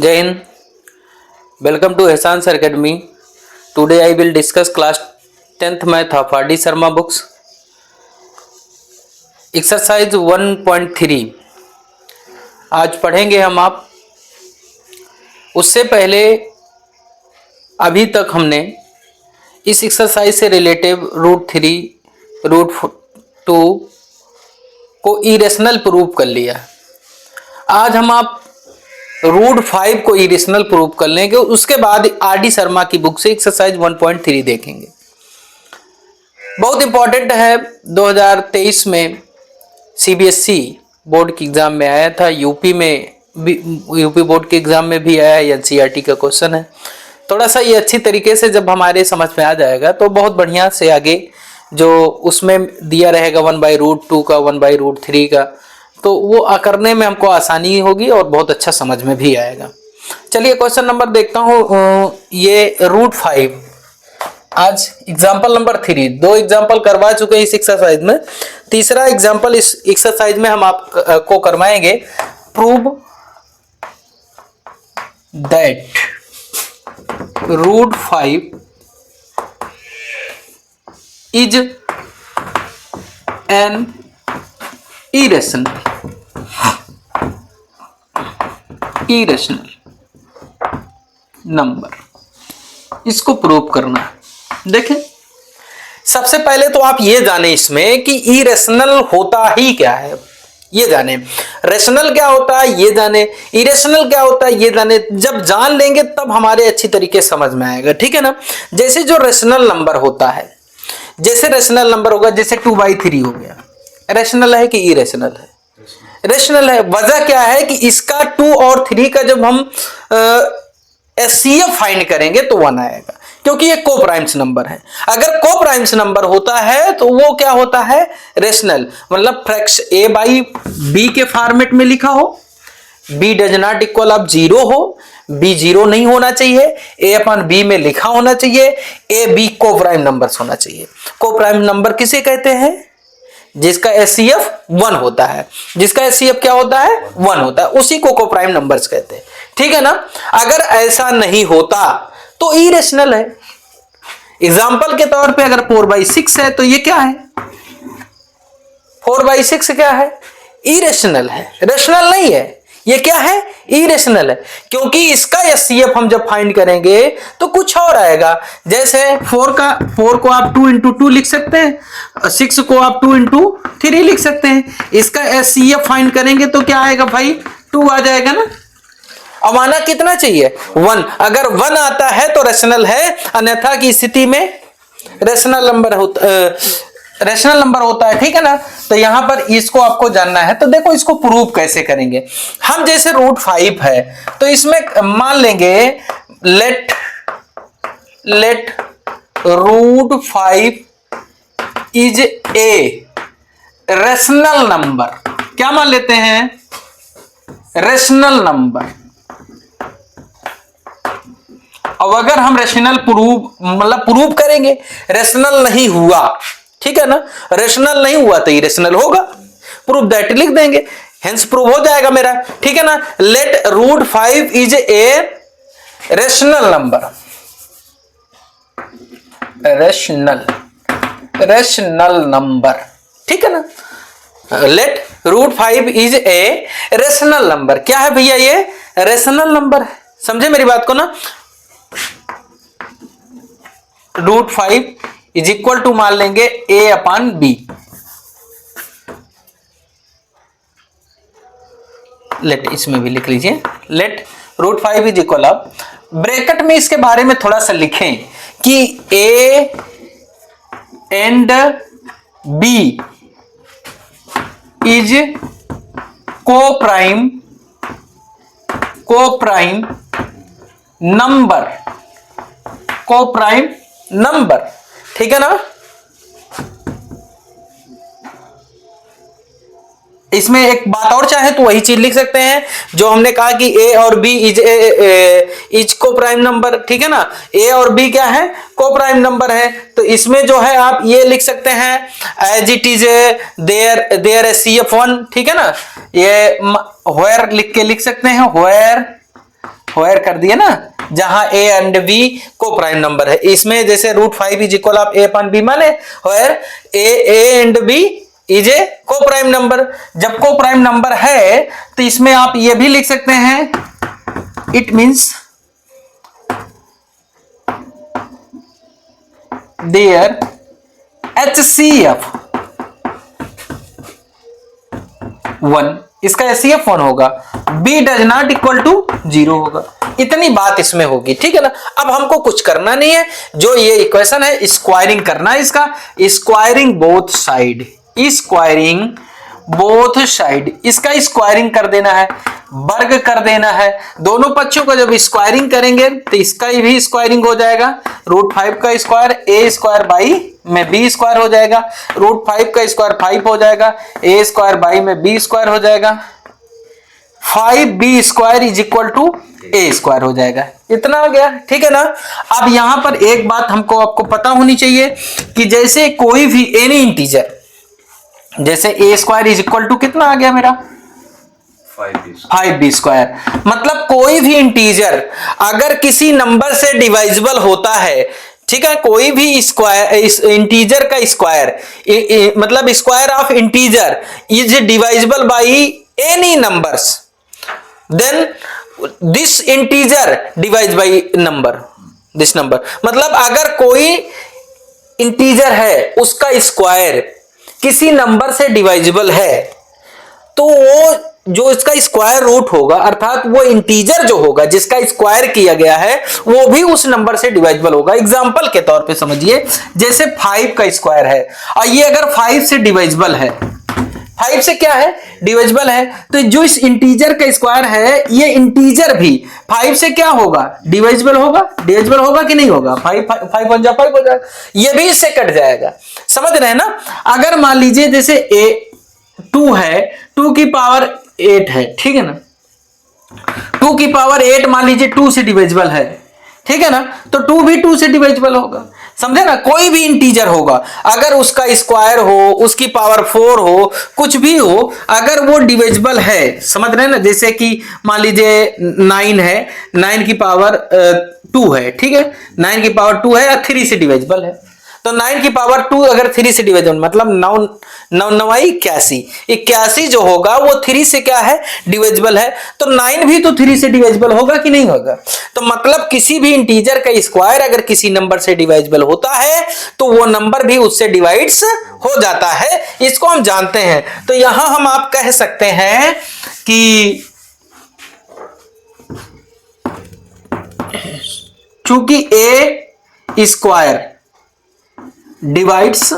Jai Hind. Welcome to Ehsan Academy. Today I will discuss class 10th math of R.D. Sharma books. Exercise 1.3 आज पढ़ेंगे हम आप। उससे पहले अभी तक हमने इस एक्सरसाइज से रिलेटिव रूट 3 रूट 2 को इरेशनल प्रूव कर लिया। आज हम आप रूट 5 को इरेशनल प्रूव कर लेंगे। उसके बाद आर.डी. शर्मा की बुक से एक्सरसाइज 1.3 देखेंगे। बहुत इंपॉर्टेंट है। 2023 में सीबीएसई बोर्ड की एग्जाम में आया था, यूपी बोर्ड के एग्जाम में भी आया, एनसीईआरटी का क्वेश्चन है। थोड़ा सा ये अच्छी तरीके से जब हमारे समझ में आ जाएगा तो बहुत बढ़िया से आगे जो उसमें दिया रहेगा 1/√2 का 1/√3 का, तो वो करने में हमको आसानी होगी और बहुत अच्छा समझ में भी आएगा। चलिए क्वेश्चन नंबर देखता हूँ। ये रूट 5 आज एग्जाम्पल नंबर 3, 2 एग्जाम्पल करवा चुके हैं इस एक्सरसाइज में। तीसरा एग्जाम्पल इस एक्सरसाइज में हम आपको करवाएंगे। Prove that root 5 is an irrational number. इसको प्रूव करना है। देखें, सबसे पहले तो आप ये जाने इसमें कि इरेशनल होता ही क्या है, ये जाने। रेशनल क्या होता है ये जाने, इरेशनल क्या होता है ये जाने। जब जान लेंगे तब हमारे अच्छी तरीके समझ में आएगा, ठीक है ना। जैसे जो रेशनल नंबर होता है, जैसे रेशनल नंबर होगा, जैसे 2/3 हो गया, रेशनल है कि इरेशनल है? रेशनल है। वजह क्या है कि इसका 2 और 3 का जब हम एचसीएफ फाइंड करेंगे तो 1 आएगा, क्योंकि ये को प्राइम्स नंबर है। अगर को प्राइम्स नंबर होता है तो वो क्या होता है? रेशनल। मतलब फ्रैक्शन a बाई b के फॉर्मेट में लिखा हो, b डज नॉट इक्वल अब 0 हो, b 0 नहीं होना चाहिए, a/b में लिखा होना चाहिए, a b को प्राइम नंबर्स होना चाहिए। को प्राइम नंबर किसे कहते हैं? जिसका एचसीएफ 1 होता है। जिसका एचसीएफ क्या होता है? 1 होता है, उसी को प्राइम नंबर्स कहते हैं, ठीक है ना। अगर ऐसा नहीं होता तो इरेशनल है। एग्जाम्पल के तौर पे अगर 4/6 है तो ये क्या है? 4/6 क्या है? इरेशनल है, रेशनल नहीं है। ये क्या है? इरेशनल है, क्योंकि इसका एचसीएफ हम जब फाइंड करेंगे तो कुछ और आएगा। जैसे 4 को आप 2 × 2 लिख सकते हैं, 6 को आप 2 × 3 लिख सकते हैं। इसका एचसीएफ फाइंड करेंगे तो क्या आएगा भाई? 2 आ जाएगा ना। अब आना कितना चाहिए? 1। अगर 1 आता है तो रेशनल है, अन्यथा की स्थिति में रेशनल नंबर होता है, ठीक है ना। तो यहां पर इसको आपको जानना है। तो देखो इसको प्रूव कैसे करेंगे हम। जैसे रूट 5 है तो इसमें मान लेंगे let root 5 is a rational number. क्या मान लेते हैं? Rational number. अब अगर हम रेशनल प्रूव करेंगे, रेशनल नहीं हुआ, ठीक है ना, रेशनल नहीं हुआ तो इरेशनल होगा। प्रूव दैट लिख देंगे, हेंस प्रूव हो जाएगा मेरा, ठीक है ना। Let root 5 is a rational number. Rational number, ठीक है ना। Let root 5 is a rational number. क्या है भैया? ये रेशनल नंबर है। समझे मेरी बात को ना। रूट 5 इज इक्वल टू मान लेंगे a/b। लेट इसमें भी लिख लीजिए, लेट रूट 5 इज इक्वल, अब ब्रैकेट में इसके बारे में थोड़ा सा लिखें कि a एंड b इज को प्राइम नंबर, ठीक है ना। इसमें एक बात और चाहे तो वही चीज लिख सकते हैं जो हमने कहा कि ए और बी इज को प्राइम नंबर, ठीक है ना। ए और बी क्या है? को प्राइम नंबर है। तो इसमें जो है आप ये लिख सकते हैं as it is there CF1, ठीक है ना। ये वेयर लिख के लिख सकते हैं, वेयर वेयर कर दिए ना, जहां a and b coprime number है। इसमें जैसे √5 इज इक्वल आप ए अपॉन बी माने, where a and b is a coprime number. जब को प्राइम नंबर है तो इसमें आप ये भी लिख सकते हैं, इट मीन्स देयर HCF 1, इसका HCF 1 होगा, B does not equal to 0 होगा। इतनी बात इसमें होगी, ठीक है ना। अब हमको कुछ करना नहीं है, जो ये इक्वेशन है स्क्वायरिंग करना है इसका, squaring both side, squaring both side, इसका स्क्वायरिंग कर देना है, वर्ग कर देना है। दोनों पक्षों का जब स्क्वायरिंग करेंगे तो इसका भी स्क्वायरिंग हो जाएगा, √5 का स्क्वायर ए स्क्वायर बाई में बी स्क्वायर हो जाएगा, √5 का स्क्वायर 5 हो जाएगा, ए स्क्वायर बाई में बी स्क्वायर हो जाएगा, 5b square is equal to a square हो जाएगा। इतना हो गया, ठीक है ना। अब यहां पर एक बात हमको आपको पता होनी चाहिए कि जैसे कोई भी एनी इंटीजर, जैसे ए स्क्वायर इज इक्वल टू कितना आ गया मेरा 5b स्क्वायर, मतलब कोई भी इंटीजर अगर किसी नंबर से डिवाइजिबल होता है, ठीक है, कोई भी स्क्वायर, इस इंटीजर का स्क्वायर मतलब square of integer is divisible by any numbers, then this integer divide by number, this number. मतलब अगर कोई इंटीजर है उसका स्क्वायर किसी नंबर से डिवाइजिबल है तो वो जो इसका स्क्वायर रूट होगा, अर्थात वो इंटीजर जो होगा जिसका स्क्वायर किया गया है वो भी उस नंबर से डिवाइजिबल होगा। एग्जांपल के तौर पे समझिए, जैसे 5 का स्क्वायर है और ये अगर 5 से डिवाइजिबल है, 5 से क्या है डिविजिबल है, तो जो इस इंटीजर का स्क्वायर है ये इंटीजर भी 5 से क्या होगा डिविजिबल होगा, डिविजिबल होगा कि नहीं होगा, 5 बन जा 5 हो जाएगा, ये भी इससे कट जाएगा। समझ रहे हैं ना। अगर मान लीजिए जैसे 2 है, 2 की पावर 8 है, ठीक है ना, 2 की पावर 8 मान लीजिए 2 से डिविजिबल है, ठीक है ना, तो 2 भी 2 से डिविजिबल होगा। समझे ना। कोई भी इंटीजर होगा अगर उसका स्क्वायर हो, उसकी पावर 4 हो, कुछ भी हो, अगर वो डिविजिबल है, समझ रहे हैं ना। जैसे कि मान लीजिए 9 है, 9 की पावर 2 है, ठीक है, 9 की पावर 2 है और 3 से डिविजिबल है, तो 9 की पावर 2 अगर 3 से डिविजिबल मतलब 9 81 जो होगा वो 3 से क्या है डिविजिबल है, तो 9 भी तो 3 से डिविजिबल होगा कि नहीं होगा। तो मतलब किसी भी इंटीजर का स्क्वायर अगर किसी नंबर से डिविजिबल होता है तो वो नंबर भी उससे डिवाइड्स हो जाता है, इसको हम जानते हैं। तो यहां हम आप कह सकते हैं कि चूंकि ए स्क्वायर डिवाइड्स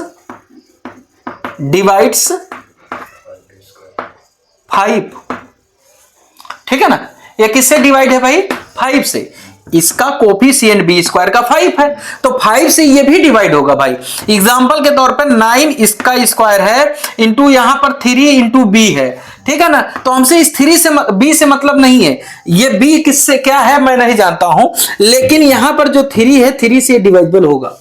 5, ठीक है ना, ये किससे डिवाइड है भाई 5 से, इसका कोफिशिएंट बी स्क्वायर का 5 है, तो 5 से ये भी डिवाइड होगा भाई। एग्जांपल के तौर पर 9 इसका स्क्वायर है इंटू यहां पर 3 इंटू बी है, ठीक है ना, तो हमसे इस 3 से बी से मतलब नहीं है, ये बी किससे क्या है मैं नहीं जानता हूं, लेकिन यहां पर जो 3 है 3 से डिवाइजिबल होगा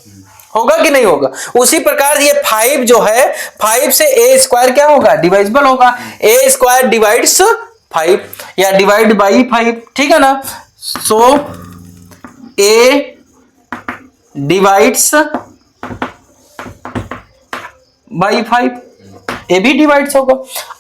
कि नहीं होगा। उसी प्रकार ये 5 जो है 5 से ए स्क्वायर क्या होगा डिवाइजिबल होगा, ए स्क्वायर डिवाइड्स 5 या डिवाइड बाई 5, ठीक है ना। सो ए डिवाइड्स बाई 5, ए भी डिवाइड्स होगा।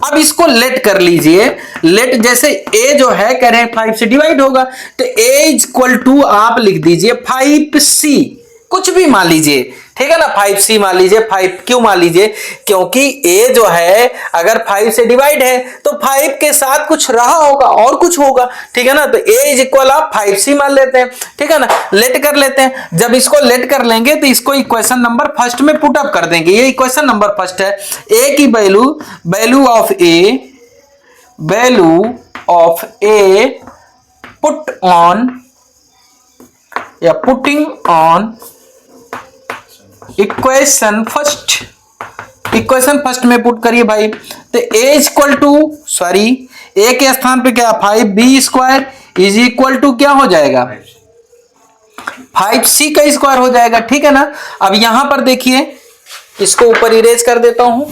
अब इसको लेट कर लीजिए, लेट जैसे ए जो है कह रहे हैं 5 से डिवाइड होगा, तो ए इज इक्वल टू आप लिख दीजिए 5c, कुछ भी मान लीजिए, ठीक है ना, 5c मान लीजिए, 5 क्यों मान लीजिए, क्योंकि a जो है अगर 5 से डिवाइड है तो 5 के साथ कुछ रहा होगा और कुछ होगा, ठीक है ना, तो a इज इक्वल आप 5c मान लेते हैं, ठीक है ना, लेट कर लेते हैं। जब इसको लेट कर लेंगे तो इसको इक्वेशन नंबर फर्स्ट में पुट अप कर देंगे, ये इक्वेशन नंबर फर्स्ट है। a की value of a put on या पुटिंग ऑन इक्वेशन फर्स्ट में पुट करिए भाई, तो a equal to sorry a के स्थान पे क्या 5b square is equal to क्या हो जाएगा 5c का स्क्वायर हो जाएगा, ठीक है ना। अब यहां पर देखिए इसको ऊपर इरेज कर देता हूं,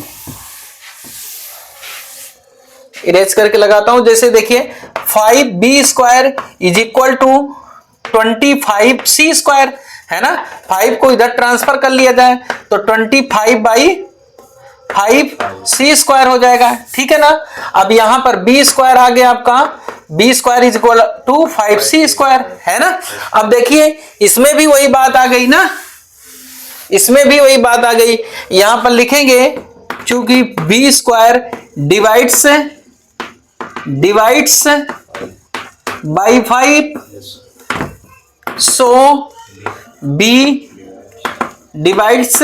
इरेज करके लगाता हूं, जैसे देखिए 5b² is equal to 25c², है ना। 5 को इधर ट्रांसफर कर लिया जाए तो 25/5c² हो जाएगा, ठीक है ना। अब यहां पर b² आ गया आपका, b² is equal to 5c², है ना। अब देखिए इसमें भी वही बात आ गई ना, इसमें भी वही बात आ गई। यहां पर लिखेंगे चूंकि b² divides by 5, so b divides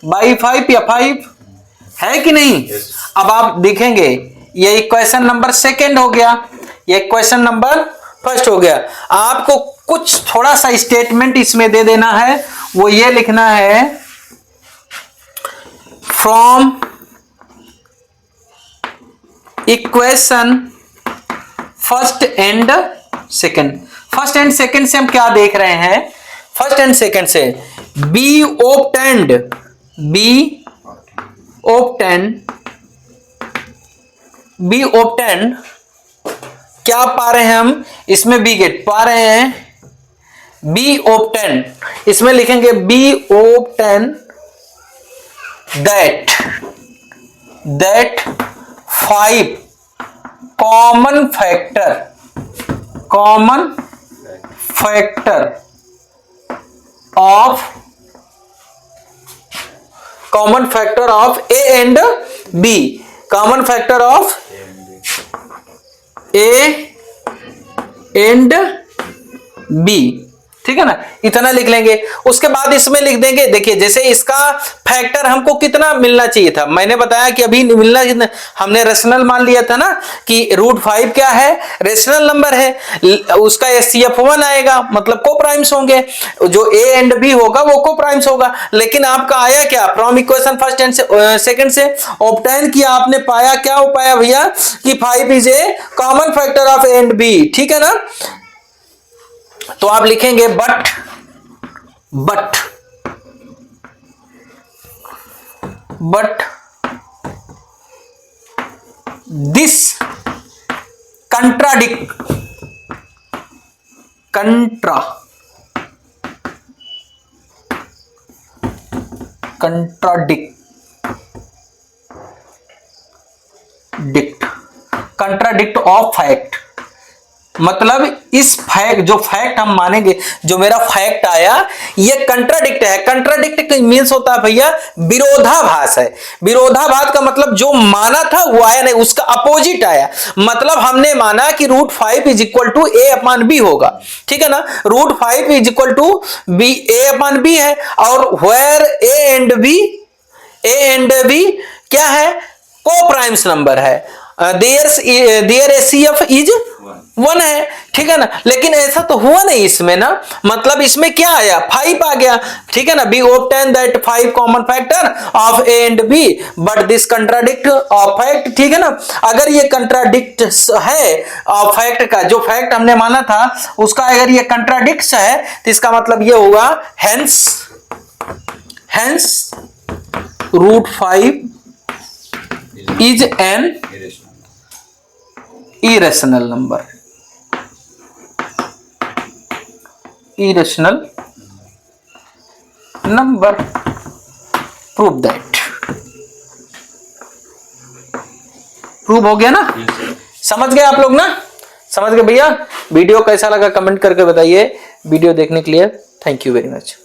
by 5 या 5, है कि नहीं। अब आप देखेंगे ये इक्वेशन नंबर सेकंड हो गया, ये इक्वेशन नंबर फर्स्ट हो गया। आपको कुछ थोड़ा सा स्टेटमेंट इसमें दे देना है, वो ये लिखना है from equation first and second. First and second से हम क्या देख रहे हैं, फर्स्ट एंड सेकंड से बी ऑब्टेंड क्या पा रहे हैं हम इसमें, बी गेट पा रहे हैं, बी ऑब्टेंड इसमें लिखेंगे b obtained that 5 common factor of A and B, common factor of A and B, ठीक है ना। इतना लिख लेंगे। उसके बाद इसमें लिख देंगे, देखिए जैसे इसका फैक्टर हमको कितना मिलना चाहिए था, मैंने बताया कि अभी मिलना, हमने रेशनल मान लिया था ना कि √5 क्या है, रेशनल नंबर है, उसका SCF1 आएगा, मतलब को प्राइम्स होंगे, जो A एंड B होगा वो को प्राइम्स होगा। लेकिन आपका आया क्या, from equation first and second से ऑब्टेन किया, आपने पाया क्या हो पाया भैया कि 5 is A common factor of A and B, ठीक है ना। तो आप लिखेंगे but this contradict of fact, मतलब इस फैक्ट, जो फैक्ट हम मानेंगे, जो मेरा फैक्ट आया ये कंट्राडिक्ट है। कंट्राडिक्ट मींस होता है भैया विरोधाभास है। विरोधाभास का मतलब जो माना था वो आया नहीं, उसका अपोजिट आया। मतलब हमने माना कि √5 इज इक्वल टू A/B होगा, ठीक है ना। √5 इज इक्वल टू A/B है, और वेयर A एंड B क्या है, को प्राइम्स नंबर है, देयर SCF इज 1 है, ठीक है ना। लेकिन ऐसा तो हुआ नहीं इसमें ना, मतलब इसमें क्या आया, 5 आ गया, ठीक है ना। B obtain that 5 common factor of A and B but this contradict of fact, ठीक है ना। अगर ये कंट्राडिक्ट है फैक्ट का, जो फैक्ट हमने माना था उसका अगर ये कंट्राडिक्ट है तो इसका मतलब ये होगा hence √5 is N irrational number, prove that, prove हो गया ना। समझ गए आप लोग ना, समझ गए भैया। वीडियो कैसा लगा कमेंट करके बताइए। वीडियो देखने के लिए थैंक यू वेरी मच।